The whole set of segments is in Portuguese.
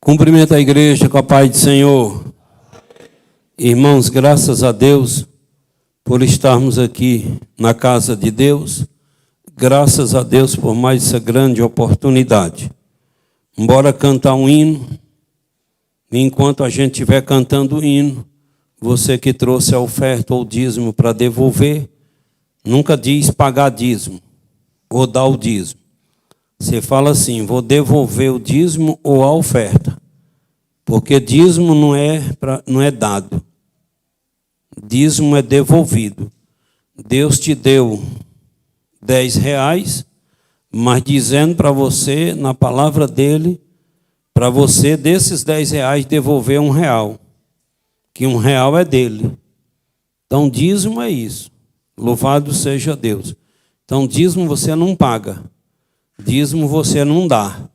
Cumprimento a igreja com a paz do Senhor. Irmãos, graças a Deus por estarmos aqui na casa de Deus. Graças a Deus por mais essa grande oportunidade. Bora cantar um hino. Enquanto a gente estiver cantando o hino, você que trouxe a oferta ou dízimo para devolver, nunca diz pagar dízimo ou dar o dízimo. Você fala assim, vou devolver o dízimo ou a oferta. Porque dízimo não é dado. Dízimo é devolvido. Deus te deu 10 reais, mas dizendo para você, na palavra dele, para você desses 10 reais devolver R$1. Que R$1 é dele. Então dízimo é isso. Louvado seja Deus. Então dízimo você não paga. Dízimo você não dá.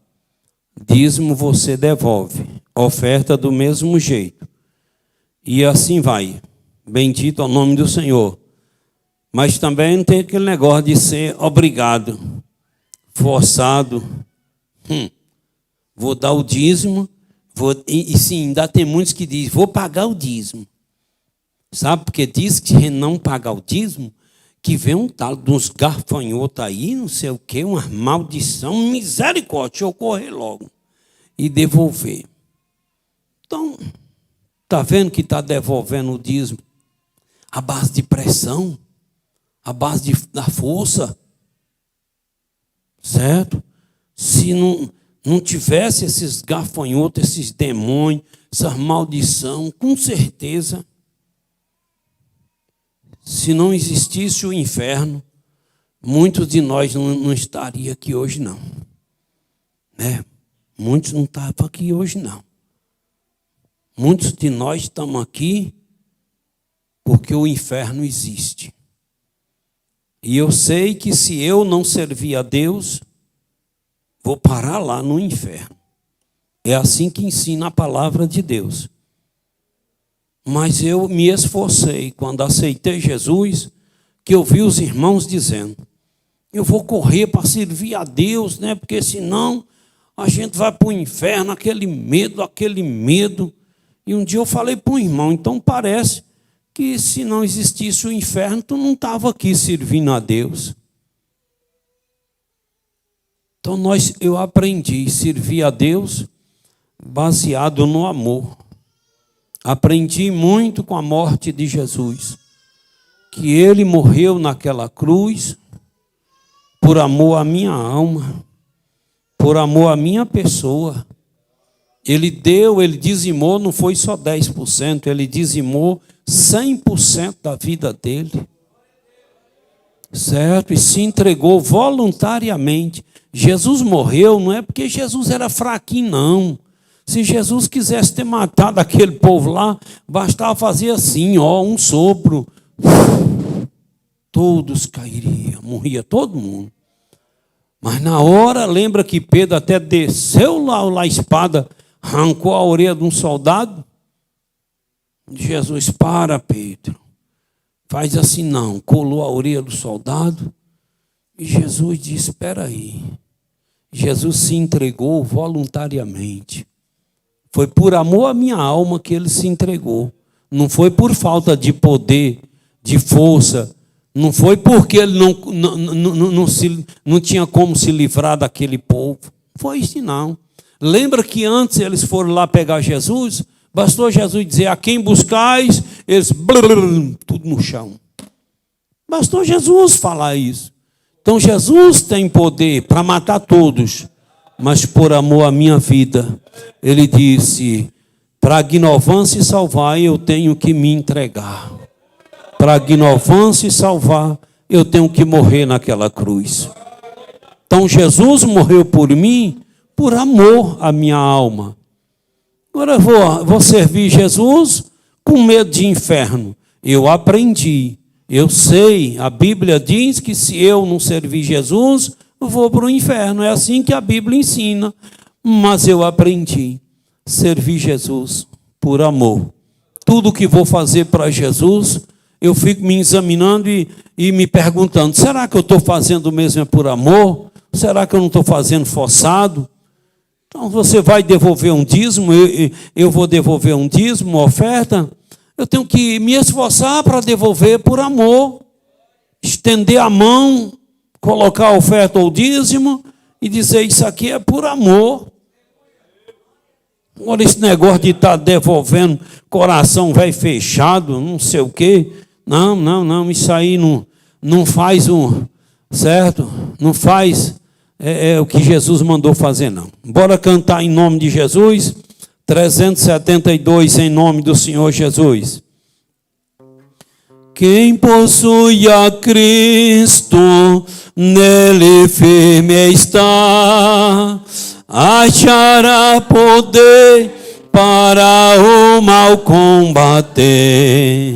Dízimo você devolve. Oferta do mesmo jeito. E assim vai. Bendito é o nome do Senhor. Mas também não tem aquele negócio de ser obrigado, forçado. Vou dar o dízimo. E sim, ainda tem muitos que dizem, vou pagar o dízimo. Sabe porque diz que não pagar o dízimo, que vem um tal de uns garfanhotos aí, não sei o quê, uma maldição, misericórdia, deixa eu correr logo e devolver. Então, está vendo que está devolvendo o dízimo à base de pressão, à base da força, certo? Se não tivesse esses gafanhotos, esses demônios, essas maldição, com certeza, se não existisse o inferno, muitos de nós não estariam aqui hoje, não. Né? Muitos não estavam aqui hoje, não. Muitos de nós estamos aqui porque o inferno existe. E eu sei que se eu não servir a Deus, vou parar lá no inferno. É assim que ensina a palavra de Deus. Mas eu me esforcei quando aceitei Jesus, que eu vi os irmãos dizendo, eu vou correr para servir a Deus, né? Porque senão a gente vai para o inferno, aquele medo. E um dia eu falei para um irmão, então parece que se não existisse o inferno, tu não estava aqui servindo a Deus. Então eu aprendi a servir a Deus baseado no amor. Aprendi muito com a morte de Jesus, que ele morreu naquela cruz por amor à minha alma, por amor à minha pessoa. Ele dizimou, não foi só 10%, ele dizimou 100% da vida dele. Certo? E se entregou voluntariamente. Jesus morreu, não é porque Jesus era fraquinho, não. Se Jesus quisesse ter matado aquele povo lá, bastava fazer assim, um sopro. Todos cairiam, morria todo mundo. Mas na hora, lembra que Pedro até desceu lá a espada, arrancou a orelha de um soldado? Jesus, para, Pedro. Faz assim não. Colou a orelha do soldado. E Jesus disse, espera aí. Jesus se entregou voluntariamente. Foi por amor à minha alma que ele se entregou. Não foi por falta de poder, de força. Não foi porque ele não tinha como se livrar daquele povo. Foi isso não. Lembra que antes eles foram lá pegar Jesus? Bastou Jesus dizer, a quem buscais? Eles, tudo no chão. Bastou Jesus falar isso. Então Jesus tem poder para matar todos. Mas por amor à minha vida, ele disse, para ignorância e salvar, eu tenho que me entregar. Para ignorância e salvar, eu tenho que morrer naquela cruz. Então Jesus morreu por mim, por amor à minha alma. Agora eu vou servir Jesus com medo de inferno. Eu aprendi, eu sei, a Bíblia diz que se eu não servir Jesus, eu vou para o inferno. É assim que a Bíblia ensina. Mas eu aprendi a servir Jesus por amor. Tudo que vou fazer para Jesus, eu fico me examinando e me perguntando, será que eu estou fazendo mesmo por amor? Será que eu não estou fazendo forçado? Então você vai devolver um dízimo, eu vou devolver um dízimo, uma oferta. Eu tenho que me esforçar para devolver por amor, estender a mão, colocar a oferta ou dízimo e dizer: isso aqui é por amor. Agora, esse negócio de estar devolvendo, coração velho fechado, não sei o quê. Não, isso aí não faz certo? Não faz o que Jesus mandou fazer, não. Bora cantar em nome de Jesus, 372 em nome do Senhor Jesus. Quem possui a Cristo, nele firme está, achará poder para o mal combater,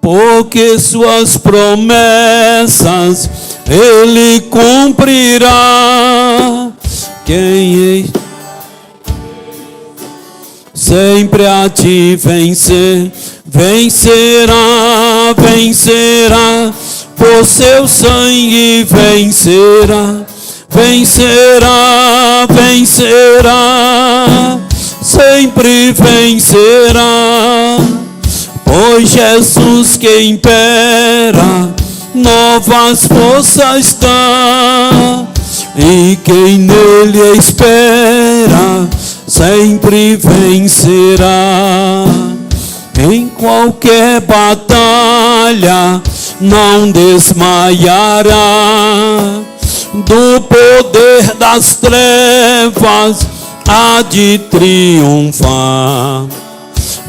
porque suas promessas ele cumprirá. Quem sempre a ti vencer, vencerá, por seu sangue vencerá, sempre vencerá, pois Jesus que impera, novas forças dá, e quem nele espera, sempre vencerá. Em qualquer batalha não desmaiará, do poder das trevas há de triunfar.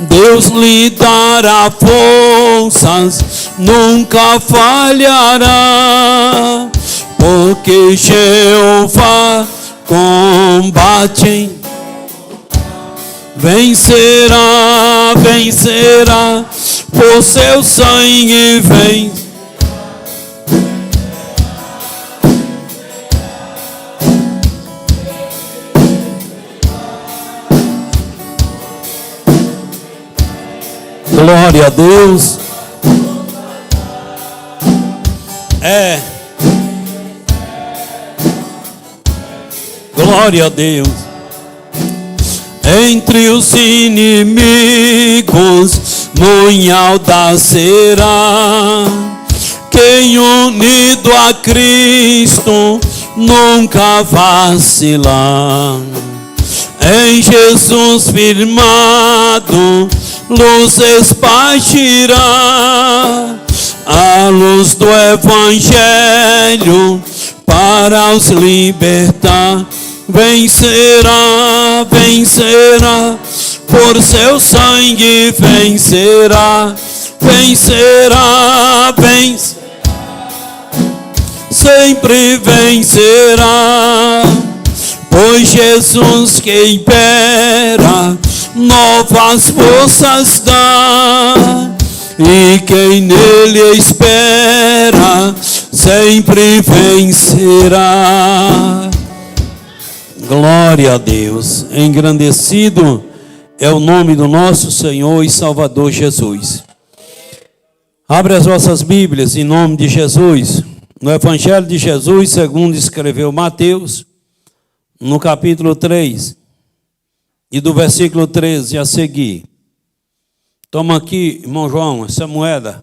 Deus lhe dará forças, nunca falhará, porque Jeová combate em vencerá, por seu sangue vence. Glória a Deus. Glória a Deus. Entre os inimigos, munhalda será. Quem unido a Cristo nunca vacilar. Em Jesus firmado, luz espargirá, a luz do Evangelho para os libertar. Vencerá, por seu sangue vencerá, sempre vencerá, pois Jesus que impera, novas forças dá, e quem nele espera, sempre vencerá. Glória a Deus. Engrandecido é o nome do nosso Senhor e Salvador Jesus. Abre as vossas Bíblias em nome de Jesus, no Evangelho de Jesus, segundo escreveu Mateus, no capítulo 3, e do versículo 13 a seguir. Toma aqui, irmão João, essa moeda,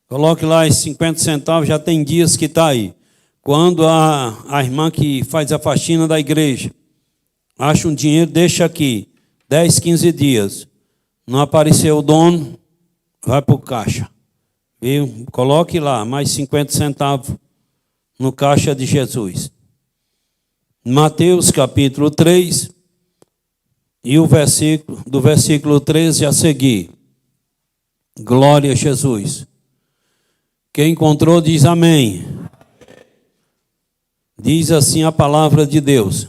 coloque lá esses 50 centavos, já tem dias que está aí. Quando a irmã que faz a faxina da igreja acha um dinheiro, deixa aqui, 10, 15 dias. Não apareceu o dono, vai para o caixa. Viu? Coloque lá, mais 50 centavos no caixa de Jesus. Mateus capítulo 3, e o versículo, do versículo 13 a seguir. Glória a Jesus. Quem encontrou diz amém. Diz assim a palavra de Deus.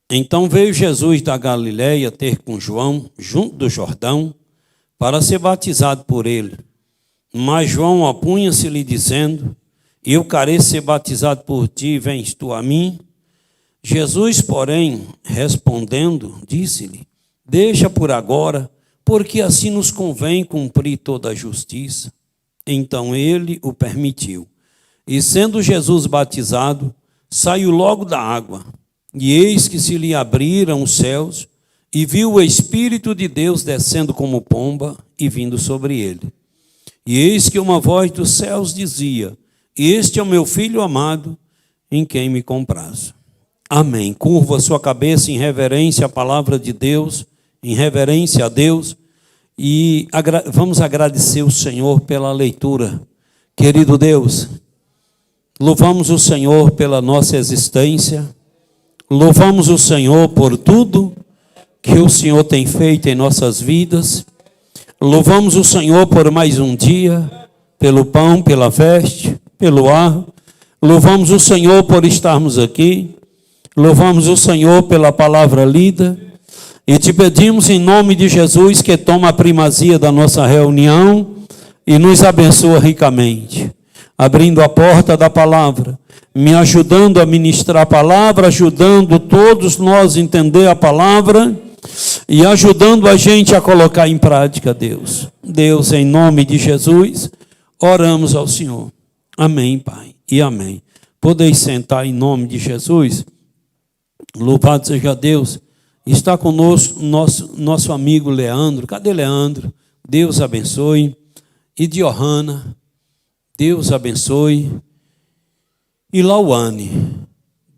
Então veio Jesus da Galileia ter com João, junto do Jordão, para ser batizado por ele. Mas João opunha-se-lhe, dizendo: eu careço ser batizado por ti, vens tu a mim? Jesus, porém, respondendo, disse-lhe: deixa por agora, porque assim nos convém cumprir toda a justiça. Então ele o permitiu. E sendo Jesus batizado, saiu logo da água. E eis que se lhe abriram os céus, e viu o Espírito de Deus descendo como pomba e vindo sobre ele. E eis que uma voz dos céus dizia: Este é o meu Filho amado, em quem me comprazo. Amém. Curva a sua cabeça em reverência à palavra de Deus, em reverência a Deus, e vamos agradecer o Senhor pela leitura. Querido Deus, louvamos o Senhor pela nossa existência, louvamos o Senhor por tudo que o Senhor tem feito em nossas vidas, louvamos o Senhor por mais um dia, pelo pão, pela veste, pelo ar, louvamos o Senhor por estarmos aqui, louvamos o Senhor pela palavra lida, e te pedimos em nome de Jesus que toma a primazia da nossa reunião e nos abençoa ricamente, abrindo a porta da palavra, me ajudando a ministrar a palavra, ajudando todos nós a entender a palavra e ajudando a gente a colocar em prática, Deus. Deus, em nome de Jesus, oramos ao Senhor. Amém, Pai, e amém. Podeis sentar em nome de Jesus. Louvado seja Deus. Está conosco nosso amigo Leandro. Cadê Leandro? Deus abençoe. E Diohana, Deus abençoe. E Lauane,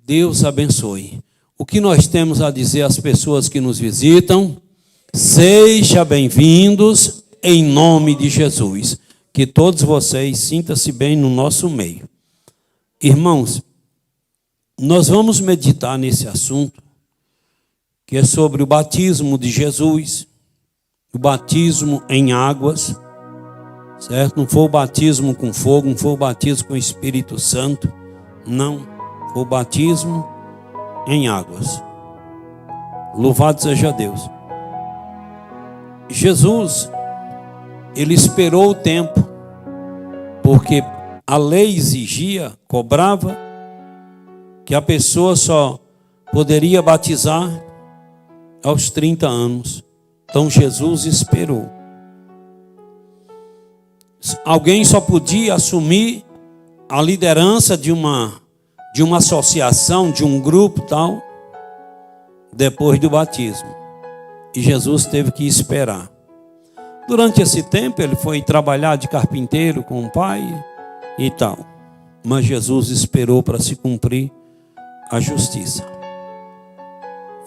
Deus abençoe. O que nós temos a dizer às pessoas que nos visitam? Sejam bem-vindos em nome de Jesus. Que todos vocês sintam-se bem no nosso meio. Irmãos, nós vamos meditar nesse assunto, que é sobre o batismo de Jesus, o batismo em águas, certo? Não foi o batismo com fogo, não foi o batismo com o Espírito Santo, não, foi o batismo em águas. Louvado seja Deus. Jesus, ele esperou o tempo, porque a lei exigia, cobrava, que a pessoa só poderia batizar aos 30 anos. Então Jesus esperou. Alguém só podia assumir a liderança de uma associação, de um grupo tal, depois do batismo. E Jesus teve que esperar. Durante esse tempo ele foi trabalhar de carpinteiro com o pai e tal. Mas Jesus esperou para se cumprir a justiça.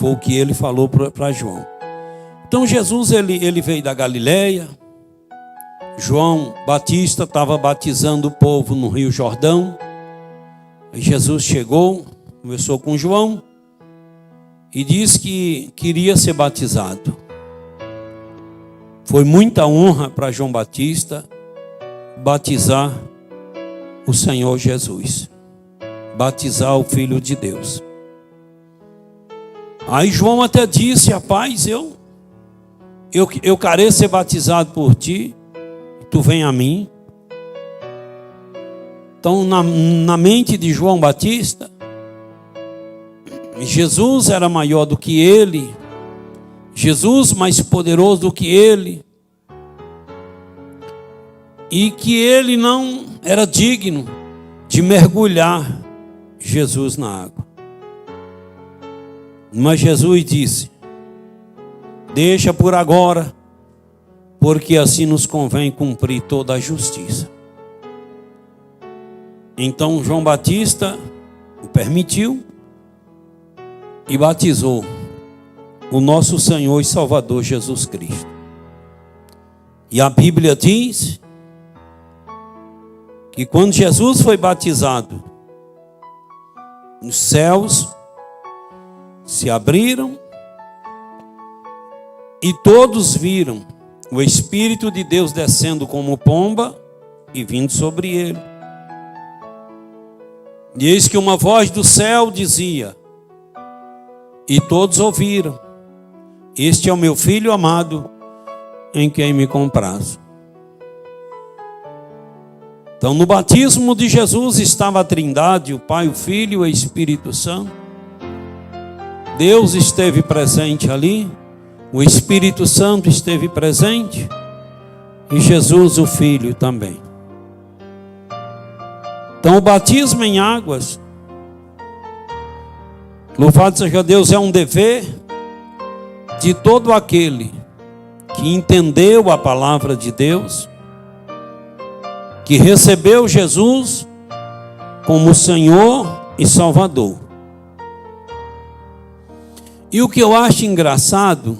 Foi o que ele falou para João. Então Jesus ele veio da Galileia. João Batista estava batizando o povo no Rio Jordão. Aí Jesus chegou, conversou com João e disse que queria ser batizado. Foi muita honra para João Batista batizar o Senhor Jesus, batizar o Filho de Deus. Aí João até disse: rapaz, eu quero ser batizado por ti, tu vem a mim. Então, na mente de João Batista, Jesus era maior do que ele, Jesus mais poderoso do que ele, e que ele não era digno de mergulhar Jesus na água. Mas Jesus disse: deixa por agora, porque assim nos convém cumprir toda a justiça. Então João Batista o permitiu e batizou o nosso Senhor e Salvador Jesus Cristo. E a Bíblia diz que quando Jesus foi batizado, os céus se abriram e todos viram o Espírito de Deus descendo como pomba e vindo sobre ele. E eis que uma voz do céu dizia, e todos ouviram: Este é o meu Filho amado, em quem me comprazo. Então, no batismo de Jesus estava a Trindade, o Pai, o Filho e o Espírito Santo. Deus esteve presente ali, o Espírito Santo esteve presente, e Jesus, o Filho, também. Então, o batismo em águas Louvado seja Deus, é um dever de todo aquele que entendeu a palavra de Deus, que recebeu Jesus como Senhor e Salvador. E o que eu acho engraçado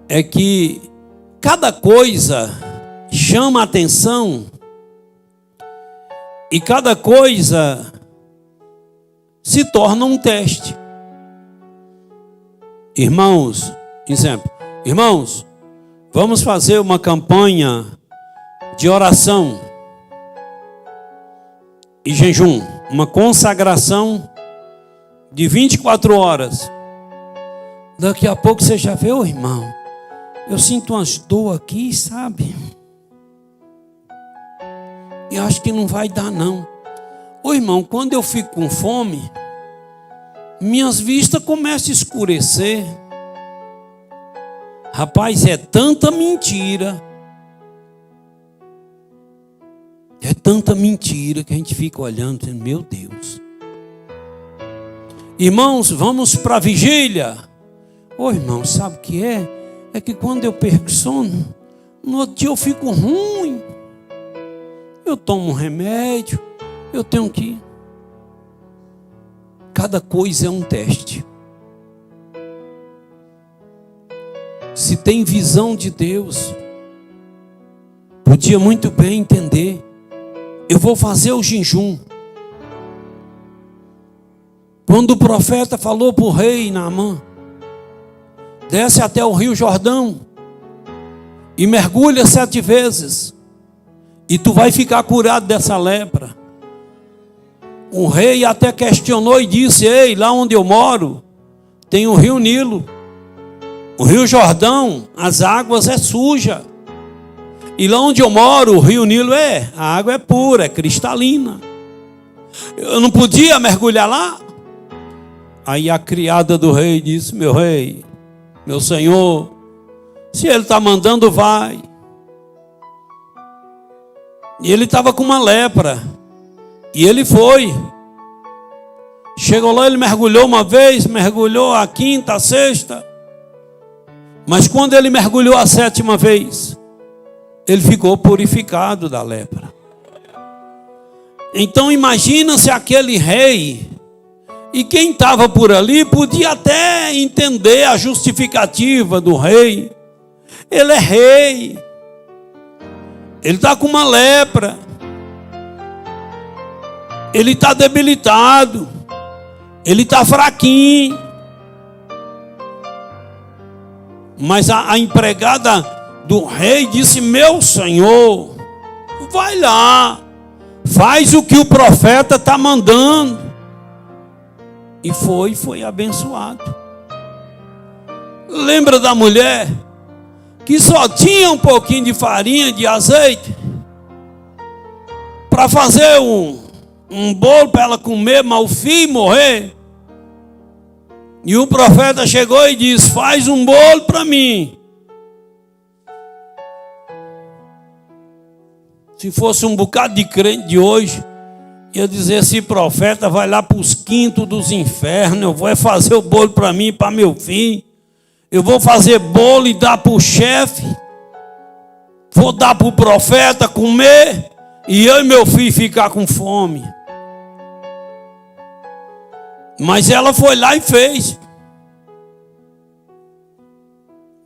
é que cada coisa chama a atenção e cada coisa se torna um teste. Irmãos, exemplo, irmãos, vamos fazer uma campanha de oração e jejum, uma consagração de 24 horas. Daqui a pouco você já vê, ô irmão, eu sinto umas dor aqui, sabe? E acho que não vai dar não. Ô irmão, quando eu fico com fome, minhas vistas começam a escurecer. Rapaz, é tanta mentira. É tanta mentira que a gente fica olhando, dizendo, meu Deus. Irmãos, vamos para a vigília. Ô irmão, sabe o que é? É que quando eu perco sono, no outro dia eu fico ruim. Eu tomo um remédio, eu tenho que ir. Cada coisa é um teste. Se tem visão de Deus, podia muito bem entender. Eu vou fazer o jejum. Quando o profeta falou para o rei Naamã, desce até o rio Jordão e mergulha 7 vezes, e tu vai ficar curado dessa lepra. O rei até questionou e disse, ei, lá onde eu moro, tem o rio Nilo. O rio Jordão, as águas é suja. E lá onde eu moro, o rio Nilo a água é pura, é cristalina. Eu não podia mergulhar lá? Aí a criada do rei disse, meu rei, meu senhor, se ele está mandando, vai. E ele estava com uma lepra. E ele foi. Chegou lá, ele mergulhou uma vez, mergulhou a 5ª, a 6ª. Mas quando ele mergulhou a 7ª vez, ele ficou purificado da lepra. Então imagina se aquele rei, e quem estava por ali podia até entender a justificativa do rei. Ele é rei. Ele está com uma lepra. Ele está debilitado. Ele está fraquinho. Mas a empregada do rei disse, meu senhor, vai lá, faz o que o profeta está mandando. E foi abençoado. Lembra da mulher que só tinha um pouquinho de farinha, de azeite, para fazer um bolo para ela comer, mas o filho morrer. E o profeta chegou e disse, faz um bolo para mim. Se fosse um bocado de crente de hoje, ia dizer, esse profeta vai lá para os quintos dos infernos, eu vou fazer o bolo para mim e para meu filho. Eu vou fazer bolo e dar para o chefe, vou dar para o profeta comer, e eu e meu filho ficar com fome. Mas ela foi lá e fez.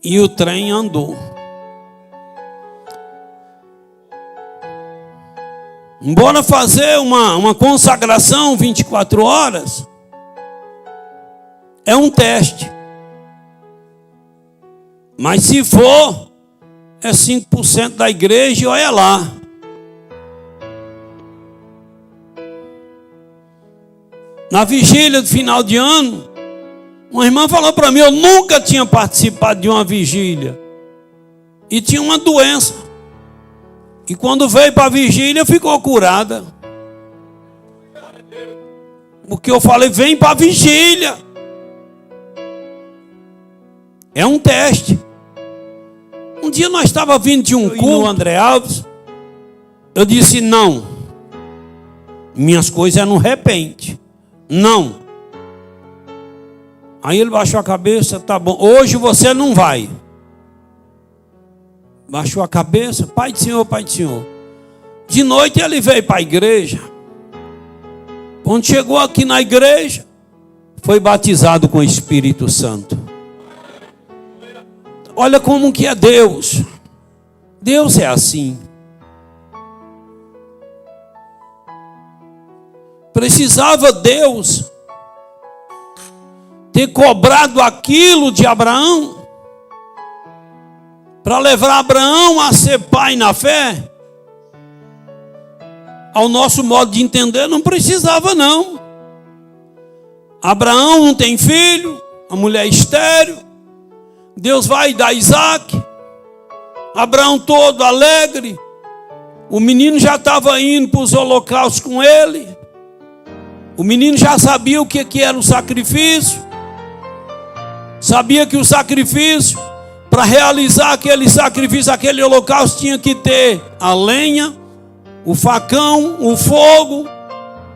E o trem andou. Bora fazer uma consagração 24 horas. É um teste. Mas se for, é 5% da igreja e olha lá. Na vigília do final de ano, uma irmã falou para mim, eu nunca tinha participado de uma vigília. E tinha uma doença. E quando veio para a vigília, ficou curada. Porque eu falei, vem para a vigília. É um teste. Um dia nós estávamos vindo de um culto, no André Alves. Eu disse, não. Minhas coisas é no repente. Não. Aí ele baixou a cabeça, tá bom, hoje você não vai. Baixou a cabeça, Pai do Senhor, Pai do Senhor. De noite ele veio para a igreja. Quando chegou aqui na igreja, foi batizado com o Espírito Santo. Olha como que é Deus. Deus é assim. Precisava Deus ter cobrado aquilo de Abraão para levar Abraão a ser pai na fé? Ao nosso modo de entender, não precisava não. Abraão não tem filho, a mulher é estéril, Deus vai dar Isaac. Abraão todo alegre, o menino já estava indo para os holocaustos com ele, o menino já sabia o que era o sacrifício, sabia que o sacrifício, para realizar aquele sacrifício, aquele holocausto, tinha que ter a lenha, o facão, o fogo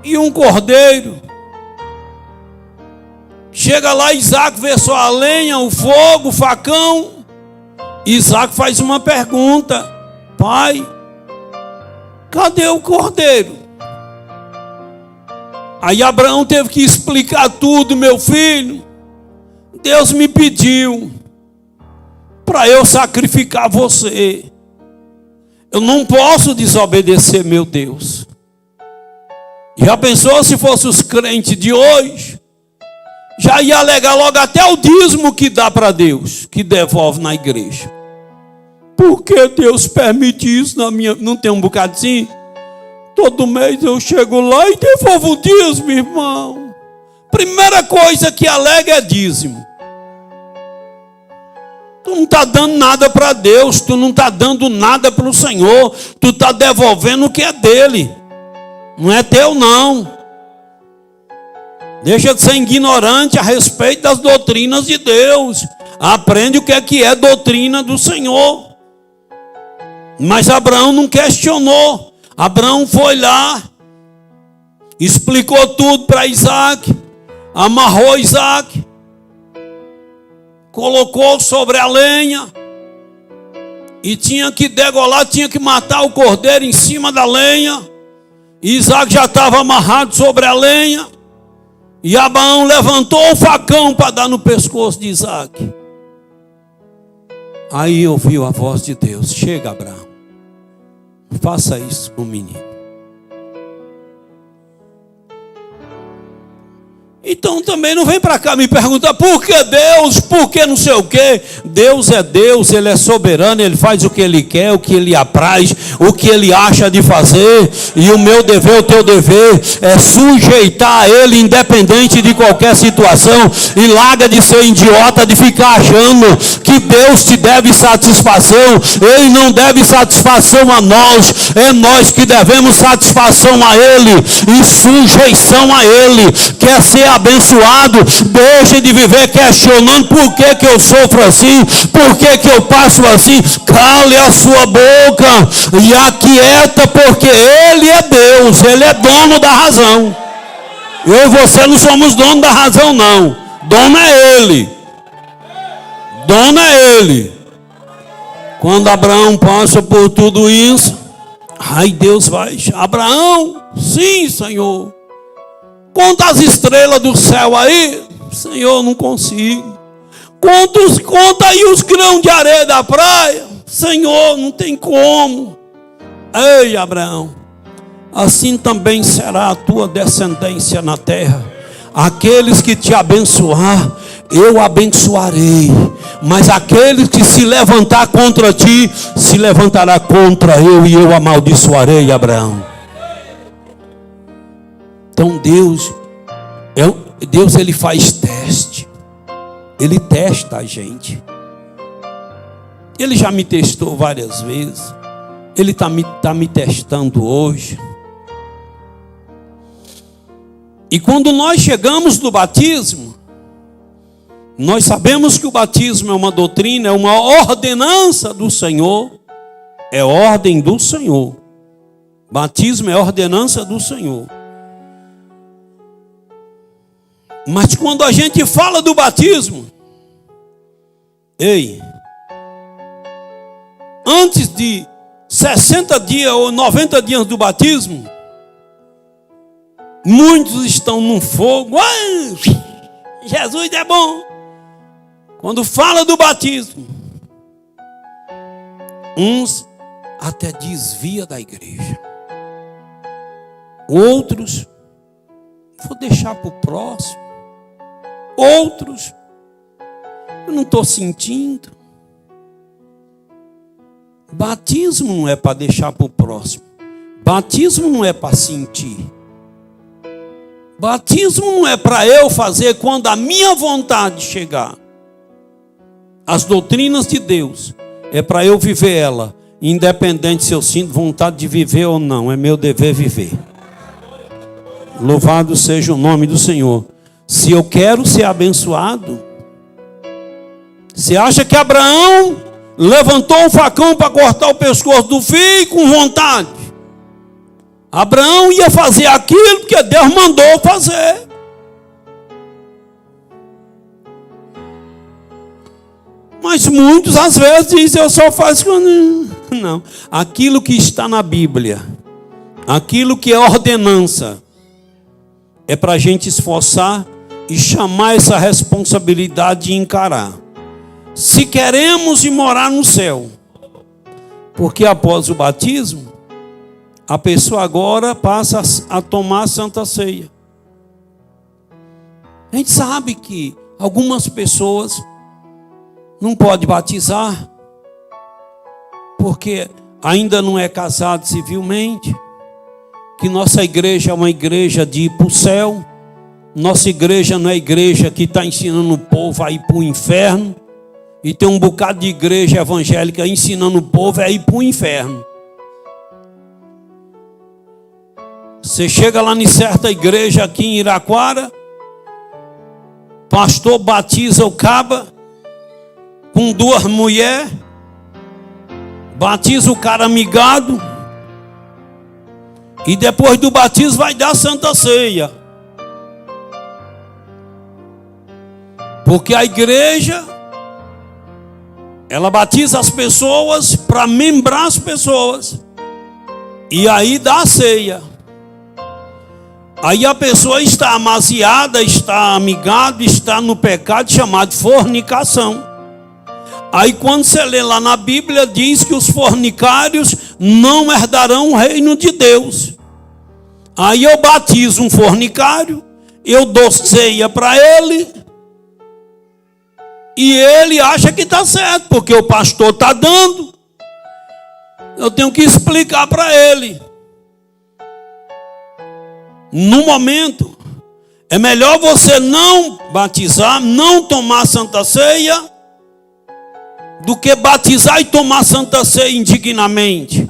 e um cordeiro. Chega lá, Isaac vê só a lenha, o fogo, o facão. Isaac faz uma pergunta: pai, cadê o cordeiro? Aí Abraão teve que explicar tudo: meu filho, Deus me pediu para eu sacrificar você. Eu não posso desobedecer meu Deus. Já pensou se fosse os crentes de hoje? Já ia alegar logo até o dízimo que dá para Deus, que devolve na igreja. Por que Deus permite isso na minha... Não tem um bocadinho? Todo mês eu chego lá e devolvo o dízimo, irmão. Primeira coisa que alega é dízimo. Tu não está dando nada para Deus, tu não está dando nada para o Senhor, tu está devolvendo o que é dele, não é teu não. Deixa de ser ignorante a respeito das doutrinas de Deus, aprende o que é doutrina do Senhor. Mas Abraão não questionou, Abraão foi lá, explicou tudo para Isaac, amarrou Isaac, colocou sobre a lenha e tinha que degolar, tinha que matar o cordeiro em cima da lenha. E Isaac já estava amarrado sobre a lenha, e Abraão levantou o facão para dar no pescoço de Isaac. Aí ouviu a voz de Deus: chega, Abraão, faça isso com o menino. Então também não vem para cá me perguntar por que Deus, por que não sei o que. Deus é Deus, Ele é soberano, Ele faz o que Ele quer, o que Ele apraz, o que Ele acha de fazer. E o meu dever, o teu dever é sujeitar a Ele, independente de qualquer situação. E larga de ser idiota, de ficar achando que Deus te deve satisfação. Ele não deve satisfação a nós, é nós que devemos satisfação a Ele e sujeição a Ele. Quer ser abençoado, deixe de viver questionando por que eu sofro assim, por que eu passo assim. Cale a sua boca e aquieta, porque Ele é Deus, Ele é dono da razão. Eu e você não somos dono da razão não, dono é Ele, dono é Ele. Quando Abraão passa por tudo isso, aí Deus vai: Abraão, sim, Senhor, conta as estrelas do céu aí. Senhor, não consigo. Conta aí os grãos de areia da praia. Senhor, não tem como. Ei, Abraão, assim também será a tua descendência na terra. Aqueles que te abençoar, eu abençoarei. Mas aqueles que se levantar contra ti, se levantará contra eu, e eu amaldiçoarei, Abraão. Então Deus ele faz teste. Ele testa a gente. Ele já me testou várias vezes. Ele está me testando hoje. E quando nós chegamos no batismo, nós sabemos que o batismo é uma doutrina, é uma ordenança do Senhor. É ordem do Senhor. Batismo é ordenança do Senhor. Mas quando a gente fala do batismo, antes de 60 dias ou 90 dias do batismo, muitos estão num fogo. Ai, Jesus é bom. Quando fala do batismo, uns até desvia da igreja. Outros, vou deixar para o próximo. Outros, eu não estou sentindo. Batismo não é para deixar para o próximo. Batismo não é para sentir. Batismo não é para eu fazer quando a minha vontade chegar. As doutrinas de Deus é para eu viver ela, independente se eu sinto vontade de viver ou não. É meu dever viver. Louvado seja o nome do Senhor. Se eu quero ser abençoado, você acha que Abraão levantou um facão para cortar o pescoço do filho com vontade? Abraão ia fazer aquilo que Deus mandou fazer. Mas muitos às vezes dizem, eu só faço quando... Não, aquilo que está na Bíblia, aquilo que é ordenança, é para a gente esforçar e chamar essa responsabilidade e encarar. Se queremos ir morar no céu, porque após o batismo, a pessoa agora passa a tomar a Santa Ceia. A gente sabe que algumas pessoas não podem batizar, porque ainda não é casado civilmente, que nossa igreja é uma igreja de ir para o céu. Nossa igreja não é igreja que está ensinando o povo a ir para o inferno. E tem um bocado de igreja evangélica ensinando o povo a ir para o inferno. Você chega lá em certa igreja aqui em Iraquara, pastor batiza o caba com 2 mulheres, batiza o cara amigado, e depois do batismo vai dar Santa Ceia. Porque a igreja, ela batiza as pessoas para membrar as pessoas. E aí dá a ceia. Aí a pessoa está amaziada, está amigada, está no pecado chamado fornicação. Aí quando você lê lá na Bíblia, diz que os fornicários não herdarão o reino de Deus. Aí eu batizo um fornicário, eu dou ceia para ele, e ele acha que está certo, porque o pastor está dando. Eu tenho que explicar para ele. No momento, é melhor você não batizar, não tomar Santa Ceia, do que batizar e tomar Santa Ceia indignamente.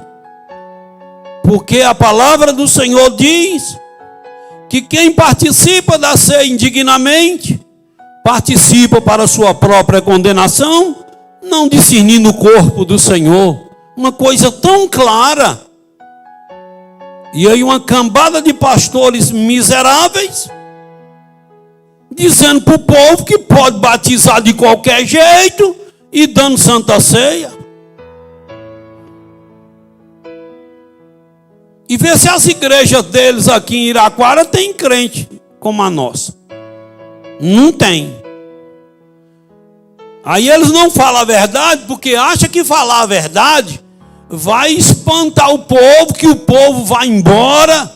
Porque a palavra do Senhor diz que quem participa da ceia indignamente, participa para a sua própria condenação, não discernindo o corpo do Senhor. Uma coisa tão clara. E aí uma cambada de pastores miseráveis, dizendo para o povo que pode batizar de qualquer jeito, e dando Santa Ceia. E vê se as igrejas deles aqui em Iraquara tem crente como a nossa. Não tem. Aí eles não falam a verdade, porque acham que falar a verdade vai espantar o povo, que o povo vai embora.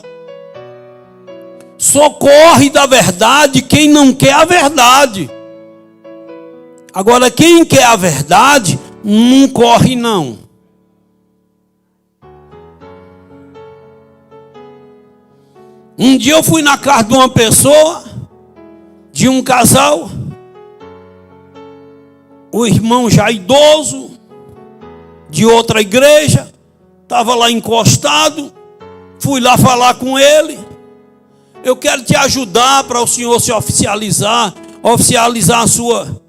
Socorre da verdade quem não quer a verdade. Agora quem quer a verdade não corre não. Um dia eu fui na casa de uma pessoa, de um casal, o irmão já idoso, de outra igreja, estava lá encostado, fui lá falar com ele. Eu quero te ajudar para o senhor se oficializar a sua.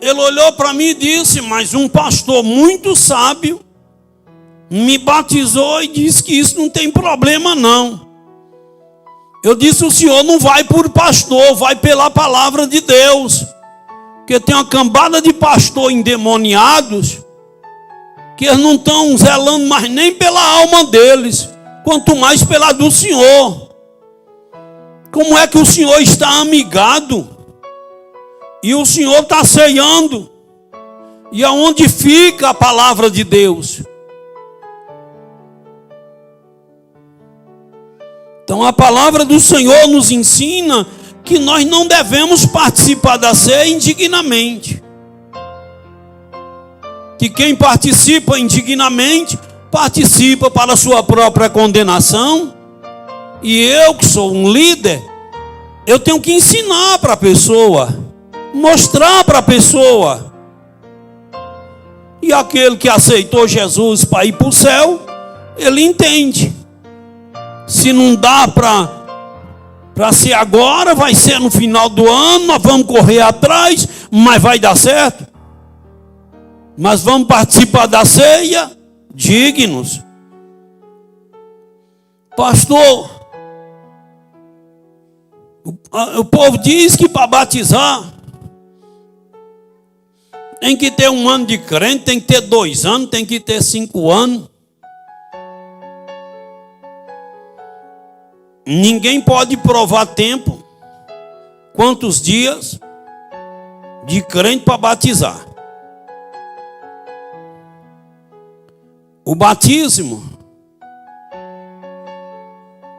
Ele olhou para mim e disse, mas um pastor muito sábio me batizou e disse que isso não tem problema não. Eu disse: o senhor não vai por pastor, vai pela palavra de Deus. Porque tem uma cambada de pastor endemoniados que eles não estão zelando mais nem pela alma deles, quanto mais pela do Senhor. Como é que o Senhor está amigado e o Senhor está ceando? E aonde fica a palavra de Deus? Então a palavra do Senhor nos ensina que nós não devemos participar da ceia indignamente. Que quem participa indignamente, participa para a sua própria condenação. E eu, que sou um líder, eu tenho que ensinar para a pessoa, mostrar para a pessoa. E aquele que aceitou Jesus para ir para o céu, ele entende. Se não dá para ser agora, vai ser no final do ano, nós vamos correr atrás, mas vai dar certo. Mas vamos participar da ceia dignos. Pastor, o povo diz que para batizar tem que ter 1 ano de crente, tem que ter 2 anos, tem que ter 5 anos. Ninguém pode provar tempo, quantos dias de crente para batizar. O batismo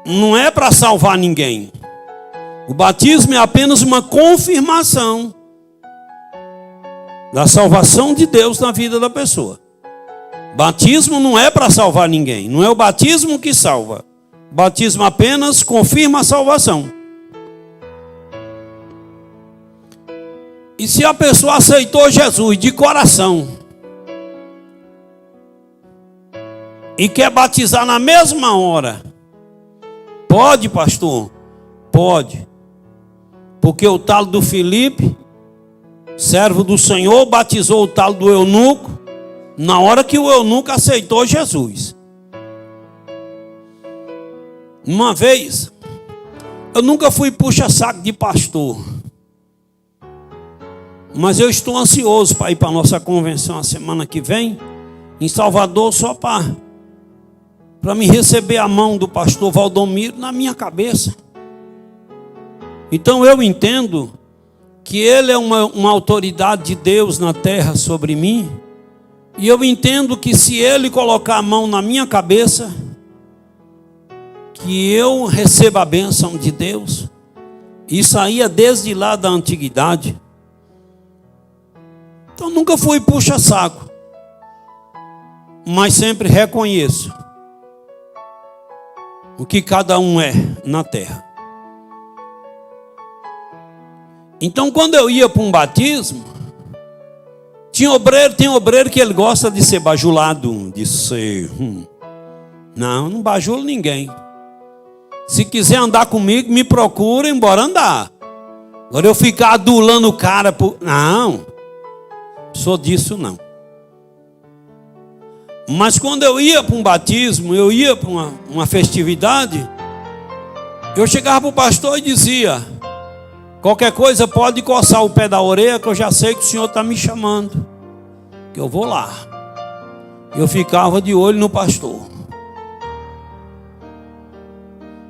não é para salvar ninguém. O batismo é apenas uma confirmação da salvação de Deus na vida da pessoa. Batismo não é para salvar ninguém. Não é o batismo que salva. O batismo apenas confirma a salvação. E se a pessoa aceitou Jesus de coração e quer batizar na mesma hora, pode, pastor? Pode. Porque o talo do Filipe, servo do Senhor, batizou o talo do eunuco na hora que o eunuco aceitou Jesus. Uma vez, eu nunca fui puxa-saco de pastor, mas eu estou ansioso para ir para a nossa convenção a semana que vem, em Salvador, só para me receber a mão do pastor Valdomiro na minha cabeça. Então eu entendo que ele é uma autoridade de Deus na terra sobre mim, e eu entendo que se ele colocar a mão na minha cabeça, que eu receba a bênção de Deus. Isso aí é desde lá da antiguidade. Então nunca fui puxa-saco, mas sempre reconheço o que cada um é na terra. Então quando eu ia para um batismo, tem obreiro que ele gosta de ser bajulado, de ser... Não bajulo ninguém. Se quiser andar comigo, me procura, embora andar. Agora eu ficar adulando o cara por... Não, sou disso não. Mas quando eu ia para um batismo, eu ia para uma festividade, eu chegava para o pastor e dizia: qualquer coisa pode coçar o pé da orelha, que eu já sei que o senhor está me chamando, que eu vou lá. Eu ficava de olho no pastor.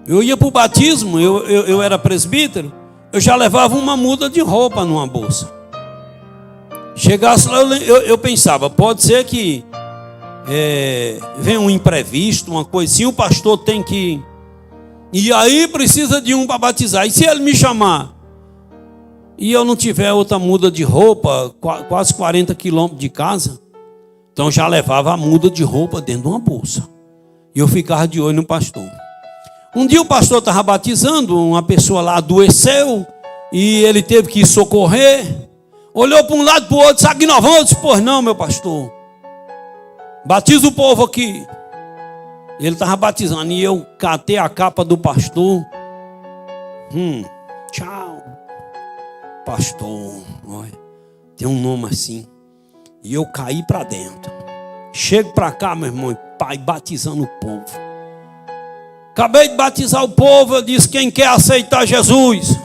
Eu ia para o batismo, eu era presbítero, eu já levava uma muda de roupa numa bolsa. Chegasse lá, eu pensava, pode ser que venha um imprevisto, uma coisinha, o pastor tem que... E aí precisa de um para batizar. E se ele me chamar e eu não tiver outra muda de roupa, quase 40 quilômetros de casa, então já levava a muda de roupa dentro de uma bolsa. E eu ficava de olho no pastor. Um dia o pastor estava batizando, uma pessoa lá adoeceu e ele teve que socorrer. Olhou para um lado e para o outro, sabe que nós vamos? Eu disse: pois não, meu pastor, batiza o povo aqui. Ele estava batizando e eu catei a capa do pastor. Tchau, pastor. Olha, tem um nome assim. E eu caí para dentro. Chego para cá, meu irmão, pai, batizando o povo. Acabei de batizar o povo, eu disse, quem quer aceitar Jesus?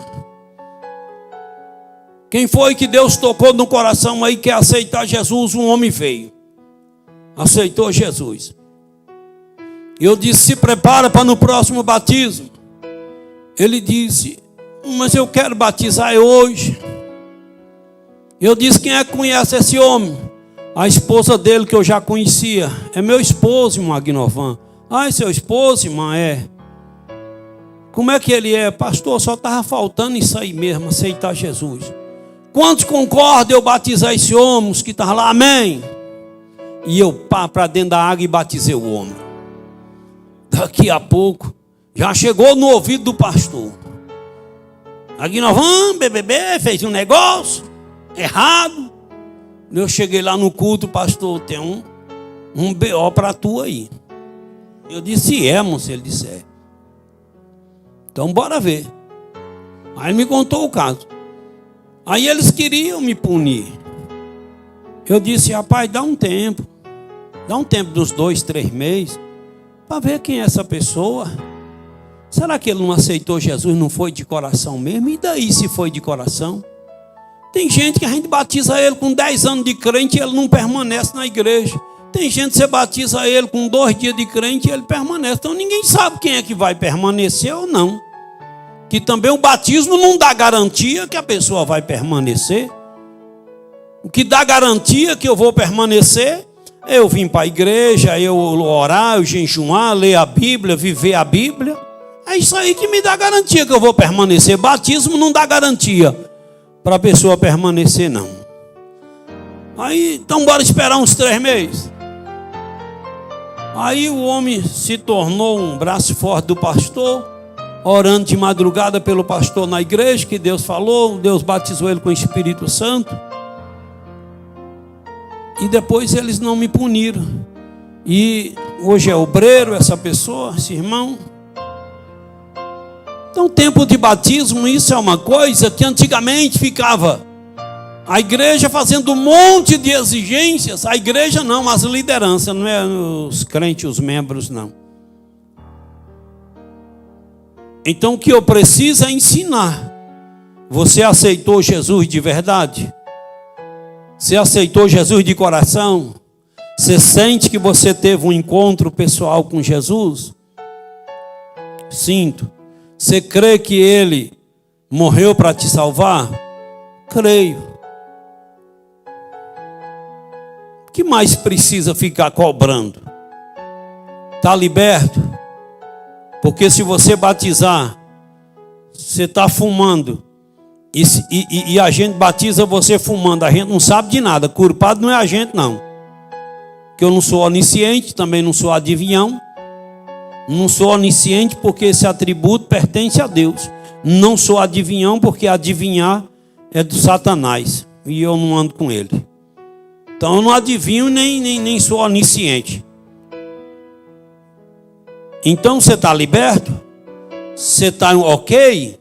Quem foi que Deus tocou no coração aí, quer aceitar Jesus? Um homem veio, aceitou Jesus. Eu disse, se prepara para no próximo batismo. Ele disse, mas eu quero batizar hoje. Eu disse, quem é que conhece esse homem? A esposa dele que eu já conhecia. É meu esposo, irmão Agnovan. Ah, é seu esposo, irmã? É. Como é que ele é? Pastor, só estava faltando isso aí mesmo, aceitar Jesus. Quantos concordam eu batizar esse homem? Os que estavam lá, amém? E eu para dentro da água e batizei o homem. Daqui a pouco, já chegou no ouvido do pastor. Agnovan, BBB, fez um negócio errado. Eu cheguei lá no culto, pastor, tem um BO para tu aí. Eu disse, moço. Ele disse, é. Então bora ver. Aí ele me contou o caso. Aí eles queriam me punir. Eu disse, rapaz, dá um tempo dos 2, 3 meses, para ver quem é essa pessoa. Será que ele não aceitou Jesus, não foi de coração mesmo? E daí se foi de coração? Tem gente que a gente batiza ele com 10 anos de crente e ele não permanece na igreja. Tem gente que você batiza ele com 2 dias de crente e ele permanece. Então ninguém sabe quem é que vai permanecer ou não. Que também o batismo não dá garantia que a pessoa vai permanecer. O que dá garantia que eu vou permanecer é eu vir para a igreja, eu orar, eu jejuar, ler a Bíblia, viver a Bíblia. É isso aí que me dá garantia que eu vou permanecer. Batismo não dá garantia para a pessoa permanecer, não. Aí, então bora esperar uns 3 meses. Aí o homem se tornou um braço forte do pastor, orando de madrugada pelo pastor na igreja, que Deus falou, Deus batizou ele com o Espírito Santo. E depois eles não me puniram. E hoje é obreiro essa pessoa, esse irmão. Então, tempo de batismo, isso é uma coisa que antigamente ficava a igreja fazendo um monte de exigências. A igreja não, as lideranças, não é os crentes, os membros, não. Então, o que eu preciso é ensinar. Você aceitou Jesus de verdade? Você aceitou Jesus de coração? Você sente que você teve um encontro pessoal com Jesus? Sinto. Você crê que Ele morreu para te salvar? Creio. O que mais precisa ficar cobrando? Está liberto? Porque se você batizar, você está fumando. E a gente batiza você fumando. A gente não sabe de nada. Culpado não é a gente, não. Que eu não sou onisciente, também não sou adivinhão. Não sou onisciente porque esse atributo pertence a Deus. Não sou adivinhão porque adivinhar é do Satanás. E eu não ando com ele. Então eu não adivinho nem sou onisciente. Então você está liberto? Você está ok?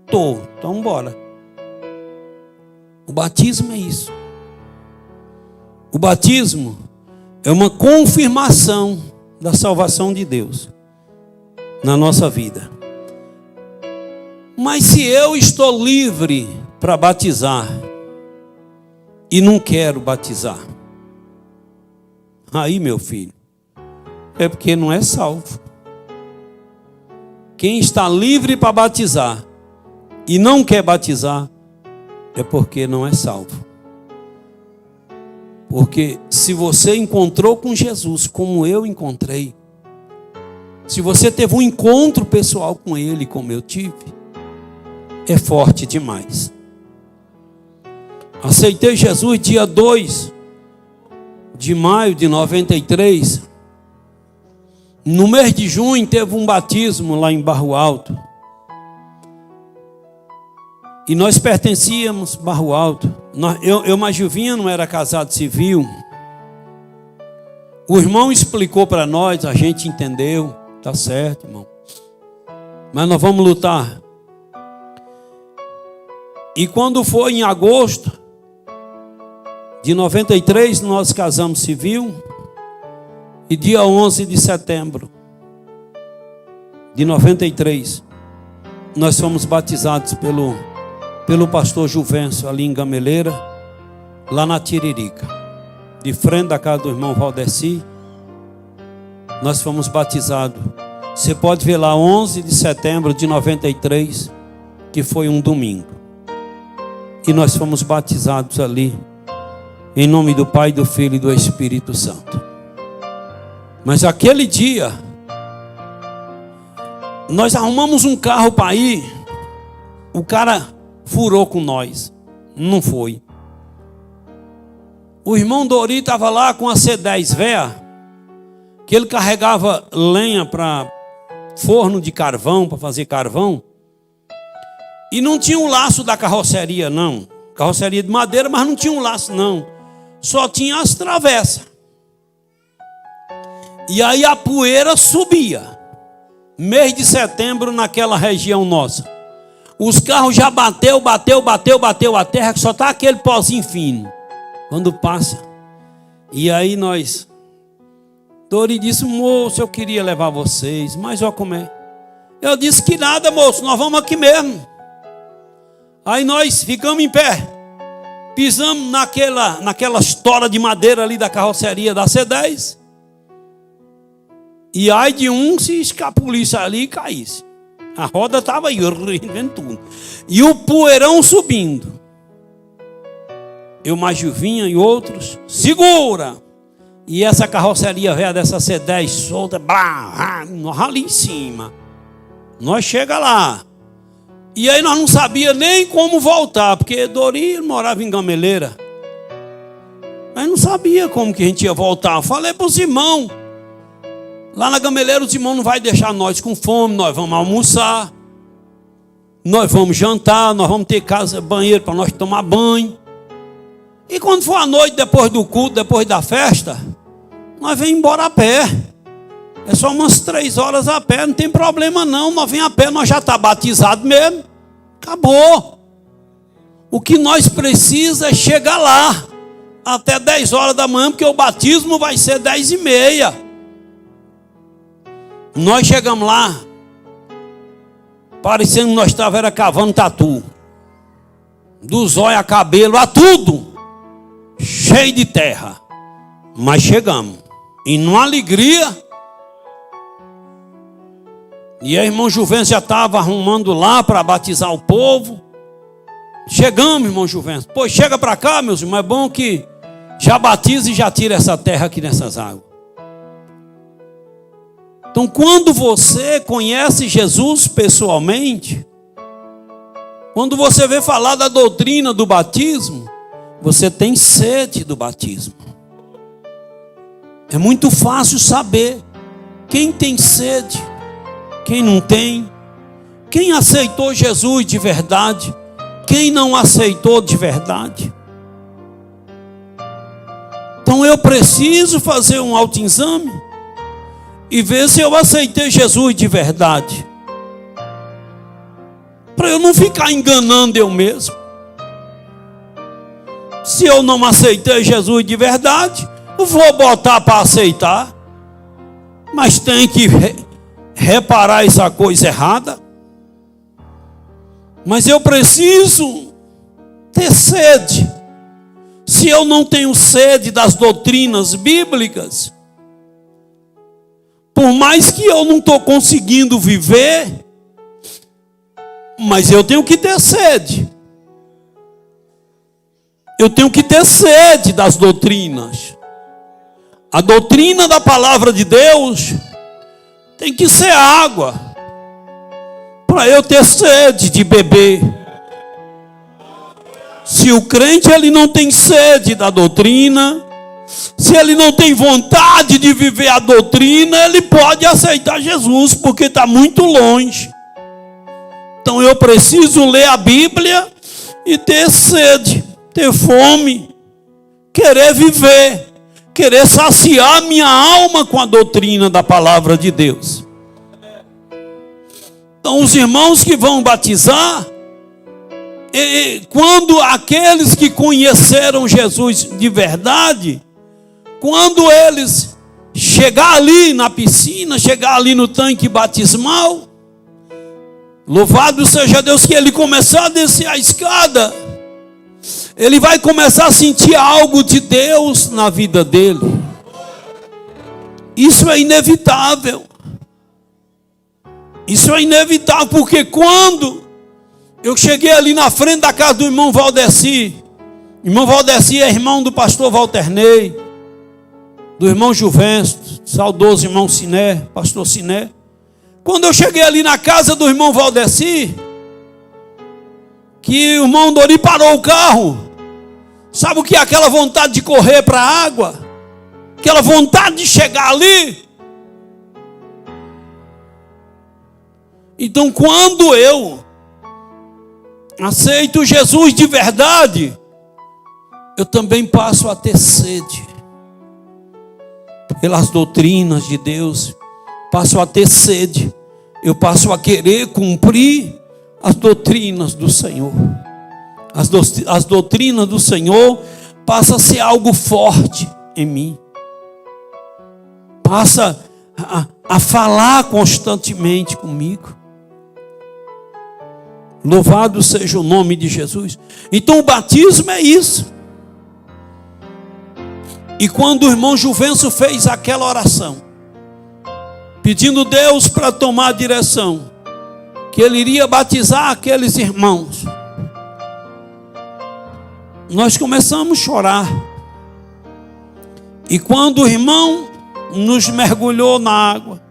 Estou. Então bora. O batismo é isso. O batismo é uma confirmação da salvação de Deus na nossa vida. Mas se eu estou livre para batizar e não quero batizar, aí, meu filho, é porque não é salvo. Quem está livre para batizar e não quer batizar, é porque não é salvo. Porque se você encontrou com Jesus, como eu encontrei, se você teve um encontro pessoal com Ele, como eu tive, é forte demais. Aceitei Jesus dia 2 de maio de 93. No mês de junho teve um batismo lá em Barro Alto. E nós pertencíamos a Barro Alto. Eu mais Juvinha, não era casado civil. O irmão explicou para nós, a gente entendeu. Tá certo, irmão. Mas nós vamos lutar. E quando foi em agosto de 93, nós casamos civil. E dia 11 de setembro de 93, nós fomos batizados pelo pastor Juvencio, ali em Gameleira, lá na Tiririca, de frente da casa do irmão Valdeci. Nós fomos batizados. Você pode ver lá, 11 de setembro de 93, que foi um domingo. E nós fomos batizados ali, em nome do Pai, do Filho e do Espírito Santo. Mas aquele dia, nós arrumamos um carro para ir, o cara furou com nós, não foi. O irmão Dori estava lá com a C10 véia, que ele carregava lenha para forno de carvão, para fazer carvão, e não tinha um laço da carroceria, não. Carroceria de madeira, mas não tinha um laço, não. Só tinha as travessas. E aí a poeira subia. Mês de setembro naquela região nossa. Os carros já bateu a terra, que só está aquele pozinho fino. Quando passa. E aí nós... Dori disse, moço, eu queria levar vocês, mas ó como é. Eu disse que nada, moço, nós vamos aqui mesmo. Aí nós ficamos em pé. Pisamos naquela estora de madeira ali da carroceria da C10. E aí de um se escapulisse ali e caísse. A roda estava aí, vendo tudo. E o poeirão subindo. Eu mais Juvinha e outros, segura! E essa carroceria velha dessa C10 solta, nós ali em cima. Nós chega lá. E aí nós não sabíamos nem como voltar, porque Dori morava em Gameleira. Mas não sabia como que a gente ia voltar. Eu falei para os irmãos, lá na Gameleira os irmãos não vai deixar nós com fome, nós vamos almoçar, nós vamos jantar, nós vamos ter casa, banheiro para nós tomar banho. E quando for a noite, depois do culto, depois da festa, nós vamos embora a pé. É só umas 3 horas a pé, não tem problema não. Nós vamos a pé, nós já está batizado mesmo. Acabou. O que nós precisamos é chegar lá até 10 horas da manhã, porque o batismo vai ser 10h30. Nós chegamos lá, parecendo que nós estávamos cavando tatu. Do zóio a cabelo, a tudo. Cheio de terra. Mas chegamos. E numa alegria. E a irmão Juvencio já estava arrumando lá para batizar o povo. Chegamos, irmão Juvencio. Pois chega para cá, meus irmãos. É bom que já batiza e já tira essa terra aqui nessas águas. Então, quando você conhece Jesus pessoalmente, quando você vê falar da doutrina do batismo, você tem sede do batismo. É muito fácil saber quem tem sede, quem não tem, quem aceitou Jesus de verdade, quem não aceitou de verdade. Então eu preciso fazer um autoexame e ver se eu aceitei Jesus de verdade, para eu não ficar enganando eu mesmo. Se eu não aceitei Jesus de verdade, eu vou botar para aceitar, mas tem que reparar essa coisa errada. Mas eu preciso ter sede. Se eu não tenho sede das doutrinas bíblicas, por mais que eu não estou conseguindo viver, mas eu tenho que ter sede. Eu tenho que ter sede das doutrinas. A doutrina da palavra de Deus tem que ser água, para eu ter sede de beber. Se o crente ele não tem sede da doutrina, se ele não tem vontade de viver a doutrina, ele pode aceitar Jesus, porque está muito longe. Então eu preciso ler a Bíblia e ter sede, ter fome, querer viver, querer saciar minha alma com a doutrina da palavra de Deus. Então os irmãos que vão batizar, quando aqueles que conheceram Jesus de verdade, quando eles chegar ali na piscina, chegar ali no tanque batismal, louvado seja Deus, que ele começar a descer a escada, ele vai começar a sentir algo de Deus na vida dele. Isso é inevitável. Isso é inevitável, porque quando eu cheguei ali na frente da casa do irmão Valdeci é irmão do pastor Walter Ney, do irmão Juvencio, saudoso irmão Siné, pastor Siné. Quando eu cheguei ali na casa do irmão Valdeci, que o irmão Dori parou o carro, sabe o que é aquela vontade de correr para a água? Aquela vontade de chegar ali. Então, quando eu aceito Jesus de verdade, eu também passo a ter sede pelas doutrinas de Deus, passo a ter sede, eu passo a querer cumprir as doutrinas do Senhor. As doutrinas do Senhor passam a ser algo forte em mim, passa a falar constantemente comigo. Louvado seja o nome de Jesus. Então o batismo é isso. E quando o irmão Juvencio fez aquela oração, pedindo Deus para tomar a direção, que ele iria batizar aqueles irmãos, nós começamos a chorar. E quando o irmão nos mergulhou na água,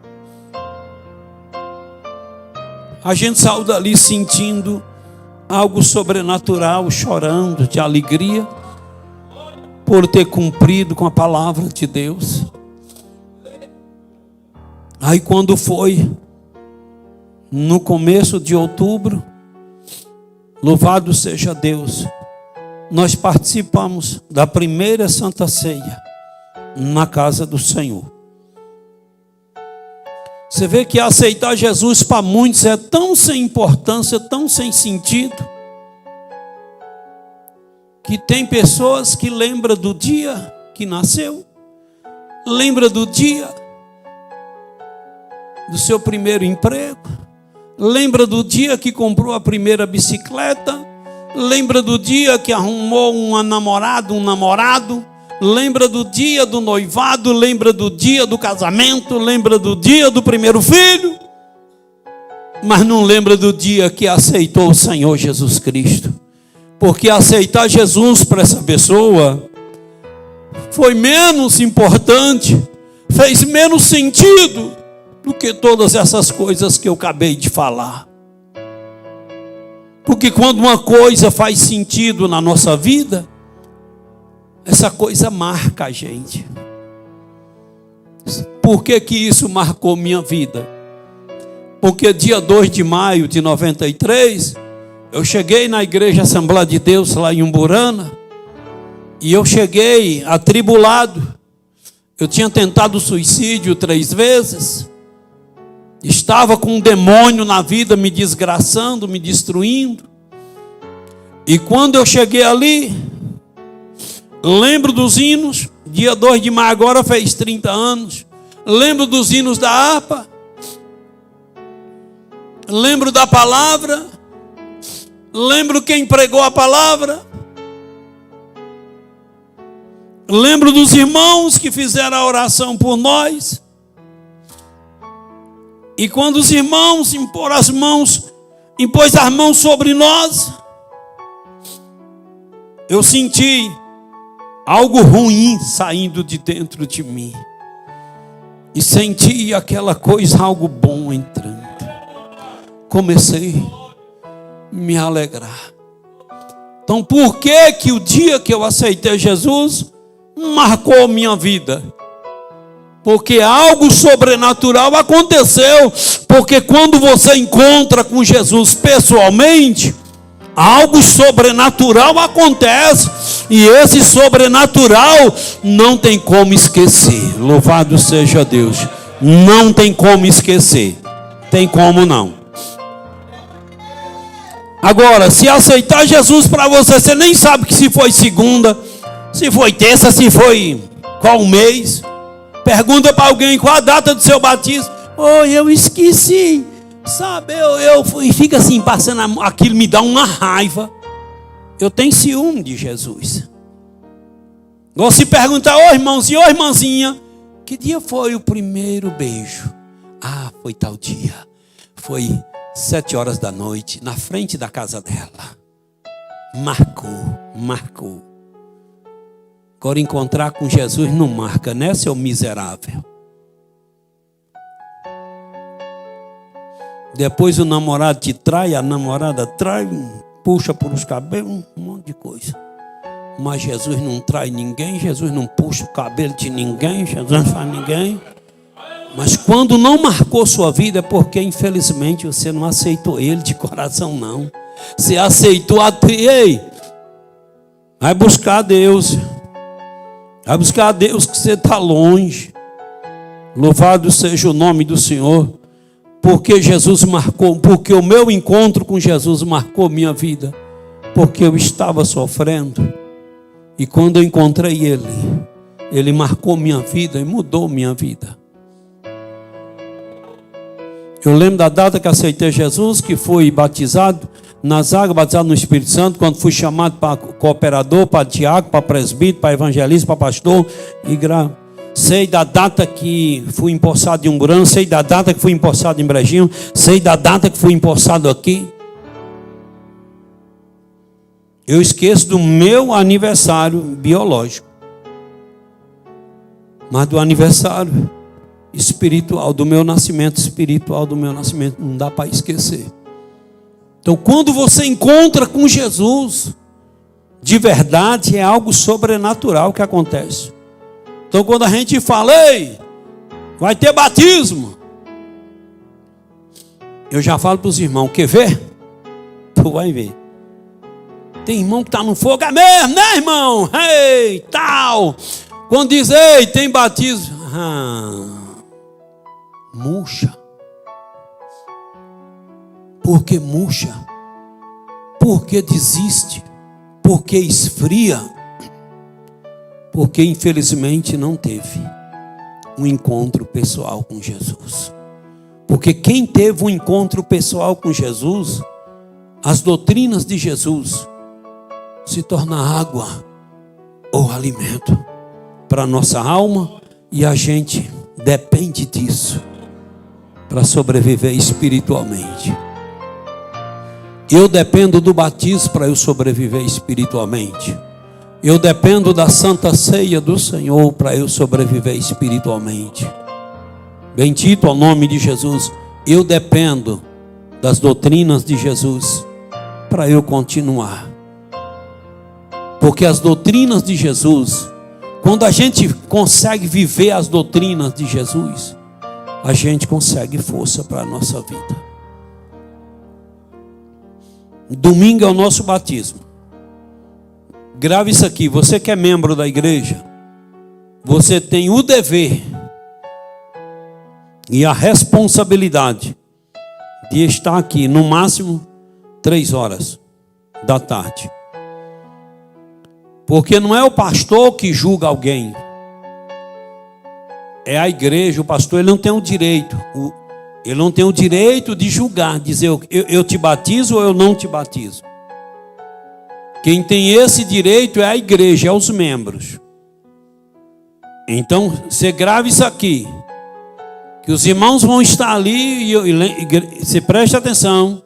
a gente saiu dali sentindo algo sobrenatural, chorando de alegria por ter cumprido com a palavra de Deus. Aí quando foi no começo de outubro, louvado seja Deus, nós participamos da primeira Santa Ceia na casa do Senhor. Você vê que aceitar Jesus para muitos é tão sem importância, tão sem sentido, que tem pessoas que lembram do dia que nasceu, lembra do dia do seu primeiro emprego, lembra do dia que comprou a primeira bicicleta, lembra do dia que arrumou um namorado, lembra do dia do noivado, lembra do dia do casamento, lembra do dia do primeiro filho, mas não lembra do dia que aceitou o Senhor Jesus Cristo. Porque aceitar Jesus para essa pessoa foi menos importante, fez menos sentido do que todas essas coisas que eu acabei de falar. Porque quando uma coisa faz sentido na nossa vida, essa coisa marca a gente. Por que que isso marcou minha vida? Porque dia 2 de maio de 93, eu cheguei na igreja Assembleia de Deus lá em Umburana, e eu cheguei atribulado. Eu tinha tentado suicídio 3 vezes, estava com um demônio na vida me desgraçando, me destruindo. E quando eu cheguei ali, lembro dos hinos. Dia 2 de maio agora fez 30 anos. Lembro dos hinos da harpa, lembro da palavra, lembro quem pregou a palavra, lembro dos irmãos que fizeram a oração por nós. E quando os irmãos impôs as mãos sobre nós, eu senti algo ruim saindo de dentro de mim. E senti aquela coisa, algo bom entrando. Comecei a me alegrar. Então por que que o dia que eu aceitei Jesus marcou minha vida? Porque algo sobrenatural aconteceu. Porque quando você encontra com Jesus pessoalmente, algo sobrenatural acontece. E esse sobrenatural não tem como esquecer. Louvado seja Deus. Não tem como esquecer. Tem como não. Agora, se aceitar Jesus para você, você nem sabe que se foi segunda, se foi terça, se foi qual mês. Pergunta para alguém qual a data do seu batismo. Oh, eu esqueci. Sabe, e fica assim, passando aquilo, me dá uma raiva. Eu tenho ciúme de Jesus. Gosto de perguntar, ô irmãozinho, ô irmãzinha, que dia foi o primeiro beijo? Ah, foi tal dia. Foi 7 horas da noite, na frente da casa dela. Marcou. Agora encontrar com Jesus não marca, né, seu miserável? Depois o namorado te trai, a namorada trai, puxa por os cabelos, um monte de coisa. Mas Jesus não trai ninguém, Jesus não puxa o cabelo de ninguém, Jesus não faz ninguém. Mas quando não marcou sua vida é porque infelizmente você não aceitou Ele de coração não. Você aceitou ei, vai buscar Deus. Vai buscar Deus que você está longe. Louvado seja o nome do Senhor. Porque Jesus marcou, porque o meu encontro com Jesus marcou minha vida. Porque eu estava sofrendo. E quando eu encontrei Ele marcou minha vida e mudou minha vida. Eu lembro da data que aceitei Jesus, que fui batizado nas águas, batizado no Espírito Santo, quando fui chamado para cooperador, para diácono, para presbítero, para evangelista, para pastor. Sei da data que fui empossado em Umburana, sei da data que fui empossado em Brejinho, sei da data que fui empossado aqui. Eu esqueço do meu aniversário biológico, mas do aniversário espiritual, do meu nascimento espiritual, do meu nascimento, não dá para esquecer. Então, quando você encontra com Jesus, de verdade, é algo sobrenatural que acontece. Então, quando a gente fala, ei, vai ter batismo, eu já falo para os irmãos, quer ver? Tu vai ver. Tem irmão que está no fogo, é mesmo, né, irmão? Ei, tal. Quando diz, ei, tem batismo, murcha. Por que murcha? Porque desiste? Porque esfria? Porque infelizmente não teve um encontro pessoal com Jesus. Porque quem teve um encontro pessoal com Jesus, as doutrinas de Jesus se torna água ou alimento para a nossa alma, e a gente depende disso para sobreviver espiritualmente. Eu dependo do batismo para eu sobreviver espiritualmente. Eu dependo da santa ceia do Senhor para eu sobreviver espiritualmente. Bendito ao nome de Jesus. Eu dependo das doutrinas de Jesus para eu continuar. Porque as doutrinas de Jesus, quando a gente consegue viver as doutrinas de Jesus, a gente consegue força para a nossa vida. Domingo é o nosso batismo. Grave isso aqui, você que é membro da igreja, você tem o dever e a responsabilidade de estar aqui no máximo 3 horas da tarde. Porque não é o pastor que julga alguém, é a igreja. O pastor, ele não tem o direito, ele não tem o direito de julgar, dizer eu te batizo ou eu não te batizo. Quem tem esse direito é a igreja, é os membros. Então, você grave isso aqui, que os irmãos vão estar ali, e você preste atenção.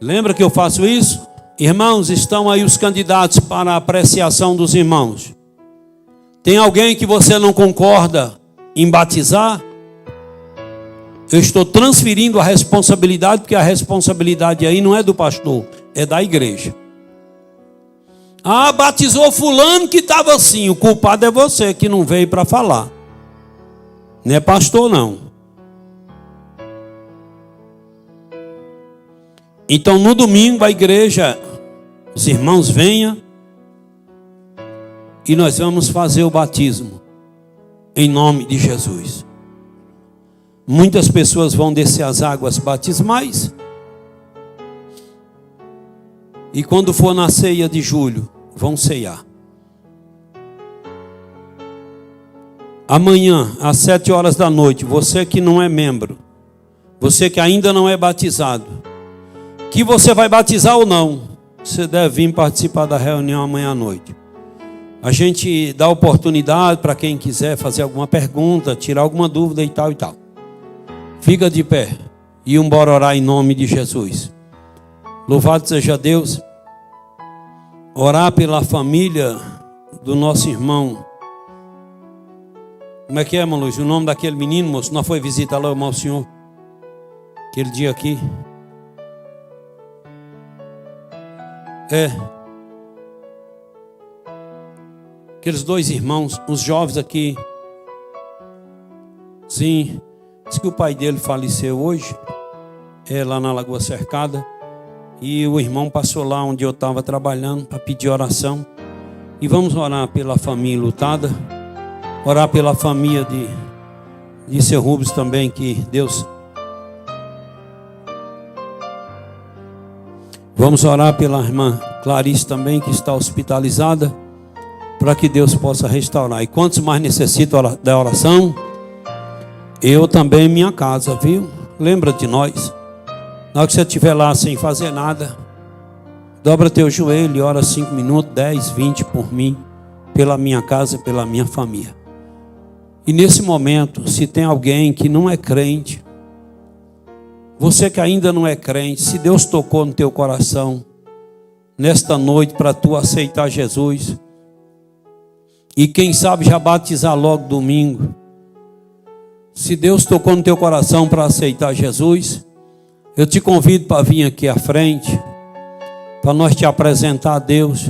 Lembra que eu faço isso? Irmãos, estão aí os candidatos para a apreciação dos irmãos. Tem alguém que você não concorda em batizar? Eu estou transferindo a responsabilidade, porque a responsabilidade aí não é do pastor, é da igreja. Ah, batizou fulano que estava assim, o culpado é você que não veio para falar. Não é pastor não. Então no domingo a igreja, os irmãos venham e nós vamos fazer o batismo em nome de Jesus. Muitas pessoas vão descer as águas batismais. E quando for na ceia de julho, vão ceiar. Amanhã, às 7 horas da noite, você que não é membro, você que ainda não é batizado, que você vai batizar ou não, você deve vir participar da reunião amanhã à noite. A gente dá oportunidade para quem quiser fazer alguma pergunta, tirar alguma dúvida e tal e tal. Fica de pé e bora orar em nome de Jesus. Louvado seja Deus. Orar pela família do nosso irmão. Como é que é, irmão Luiz? O nome daquele menino, moço, não foi visitar lá, irmão, o senhor? Aquele dia aqui. Aqueles dois irmãos, os jovens aqui. Sim. Diz que o pai dele faleceu hoje. Lá na Lagoa Cercada. E o irmão passou lá onde eu estava trabalhando para pedir oração. E vamos orar pela família lutada. Orar pela família de seu Rubens também, que Deus... Vamos orar pela irmã Clarice também, que está hospitalizada, para que Deus possa restaurar. E quantos mais necessitam da oração? Eu também em minha casa, viu? Lembra de nós. Na hora que você estiver lá sem fazer nada, dobra teu joelho e ora 5 minutos, 10, 20 por mim, pela minha casa, pela minha família. E nesse momento, se tem alguém que não é crente, você que ainda não é crente, se Deus tocou no teu coração, nesta noite, para tu aceitar Jesus, e quem sabe já batizar logo domingo, se Deus tocou no teu coração para aceitar Jesus, eu te convido para vir aqui à frente, para nós te apresentar a Deus.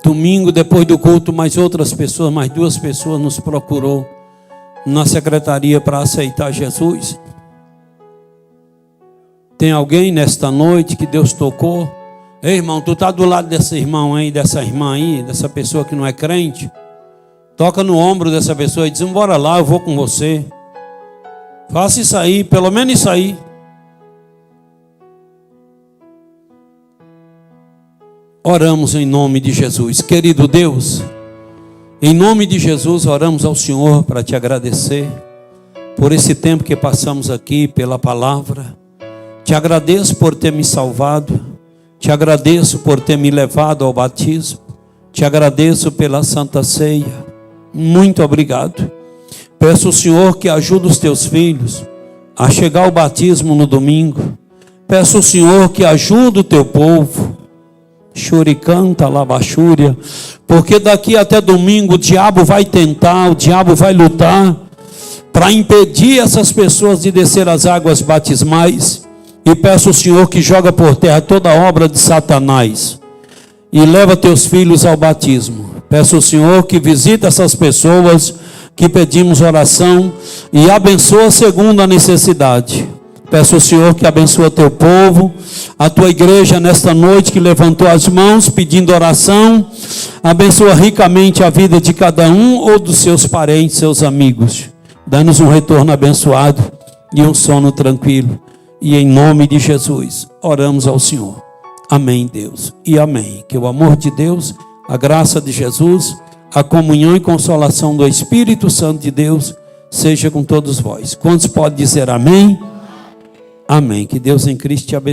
Domingo, depois do culto, mais 2 pessoas nos procurou na secretaria para aceitar Jesus. Tem alguém nesta noite que Deus tocou? Ei, irmão, tu está do lado desse irmão aí, dessa irmã aí, dessa pessoa que não é crente? Toca no ombro dessa pessoa e diz: bora lá, eu vou com você. Faça isso aí, pelo menos isso aí. Oramos em nome de Jesus. Querido Deus, em nome de Jesus, oramos ao Senhor para te agradecer por esse tempo que passamos aqui, pela palavra. Te agradeço por ter me salvado. Te agradeço por ter me levado ao batismo. Te agradeço pela Santa Ceia. Muito obrigado. Peço ao Senhor que ajude os teus filhos a chegar ao batismo no domingo. Peço ao Senhor que ajude o teu povo. Churicanta, labachúria, porque daqui até domingo o diabo vai tentar, o diabo vai lutar para impedir essas pessoas de descer as águas batismais. E peço ao Senhor que joga por terra toda a obra de Satanás e leva teus filhos ao batismo. Peço ao Senhor que visite essas pessoas que pedimos oração e abençoa segundo a necessidade. Peço ao Senhor que abençoe teu povo, a tua igreja nesta noite que levantou as mãos pedindo oração. Abençoa ricamente a vida de cada um ou dos seus parentes, seus amigos. Dá-nos um retorno abençoado e um sono tranquilo. E em nome de Jesus, oramos ao Senhor. Amém, Deus. E amém. Que o amor de Deus, a graça de Jesus, a comunhão e consolação do Espírito Santo de Deus seja com todos vós. Quantos podem dizer amém? Amém. Que Deus em Cristo te abençoe.